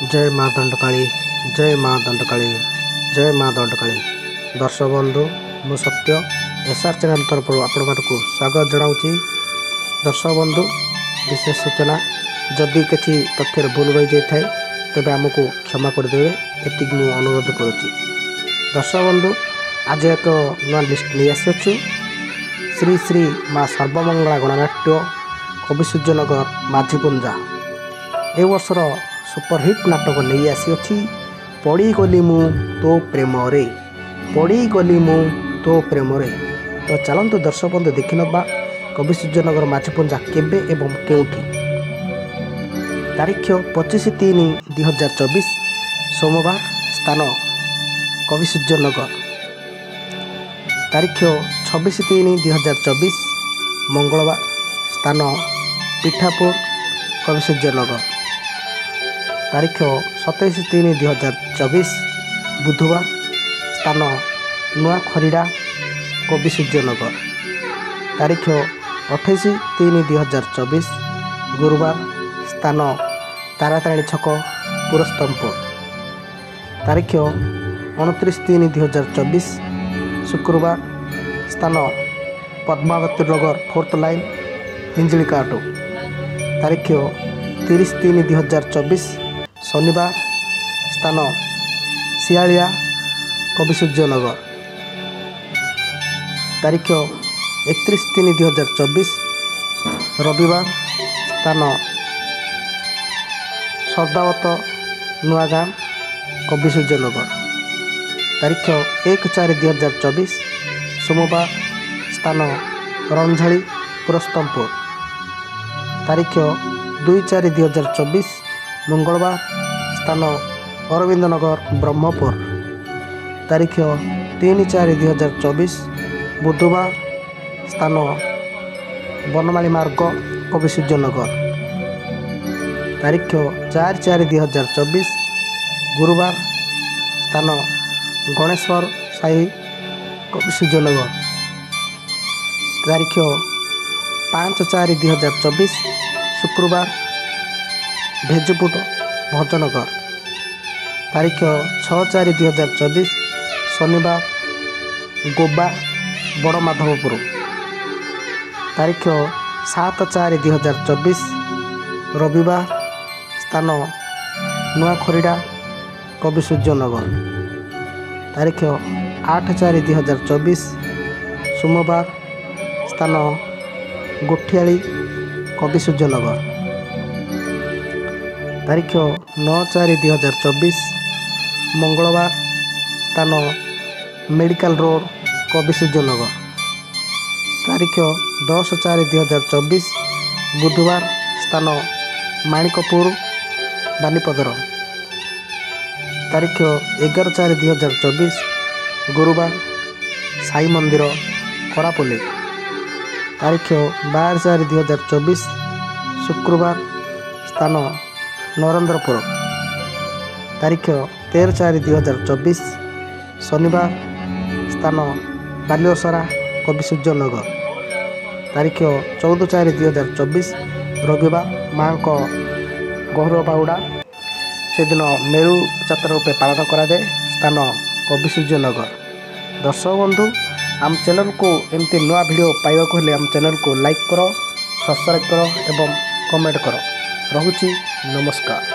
जय माँ दंडकाली जय माँ दंडकाली जय माँ दंडकाली। दर्शक बंधु मु सत्य एसआर चैनल तरफ आपण मानक स्वागत जनाऊँगी। दर्शक बंधु विशेष सूचना जदि किसी तथ्य भूल रही जाए तेज आमको क्षमा करदे एति मु अनुरोध करुच्ची। दर्शक बंधु आज एक नुआ लिस्ट नहीं आसु श्री श्री माँ सर्वमंगला गणनाट्य कवि सूर्यनगर माझीपुंजा ए वर्षर सुपरहिट नाटक नहीं आसी पड़ी गली मु तो प्रेम रे पड़ी गली मु तो प्रेम रे। तो चलतु दर्शक बंधु देखि नबा कवि सूर्यनगर माझीपुंजा केबे एवं केउठी। तारीख 25/3/2024 सोमवार स्थान कवि सूर्यनगर। तारीख 26/3/2024 मंगलवार स्थान पिठापुर कवि सूर्यनगर। तारीख 27/3/2024 बुधवार स्थान नुआ खरीड़ा कवि सूर्यनगर। तारीख 28/3/2024 गुरुवार स्थान ताराताणी छक पुरस्तमपुर। तारीख 29/3/2024 शुक्रवार स्थान पद्मावती नगर 4th लाइन हिंजलिकाटू। तारीख 30/3/2024 शनिवार स्थान सियालिया कवि सूर्यनगर। तारीख 31/3/2024 रविवार स्थान सरदावत नुआगाँ कवि सूर्यनगर। तारीख 1/4/2024 सोमवार स्थान रंझाली पुरस्तमपुर। तारीख 2/4/2024 मंगलवार स्थान अरविंद नगर ब्रह्मपुर। तारीख 3/4/2024 बुधवार स्थान बनमाली मार्ग कवि सूर्यनगर। तारीख 4/4/2024 गुरुवार स्थान गणेश्वर साई कवि सूर्यनगर। तारीख 5/4/2024 शुक्रवार भेजुपुट भजनगर। तारीख 6/4/2024 शनिवार गोबा बड़माधवपुर। तारीख 7/4/2024 रविवार स्थान नुआ खरीड़ा कवि सूर्यनगर। तारीख 8/4/2024 सोमवार स्थान गोठियाली कवि सूर्यनगर। तारीख 9/4/2024 मंगलवार स्थान मेडिकल रोड कवि सूर्यनगर। तारीख 10/4/2024 बुधवार स्थान माणिकपुर बानीपदर। तारीख 11/4/2024 गुरुवार साई मंदिर करापोली। तारीख 12/4/2024 शुक्रवार स्थान नरेंद्रपुर। तारीख 13/4/2024 शनिवार स्थान बालिओसरा कवि सूर्यनगर। तारीख 14/4/2024 रविवार माँ को गौरव बाउड़ा से दिन मेरु जात्रा रूपे पालन कराए स्थान कवि सूर्यनगर। दर्शक बंधु आम चैनल को एमती नुआ वीडियो पाइबा हेले आम चैनल को लाइक करो, सब्सक्राइब करो एवं कमेंट करो। रहुची नमस्कार।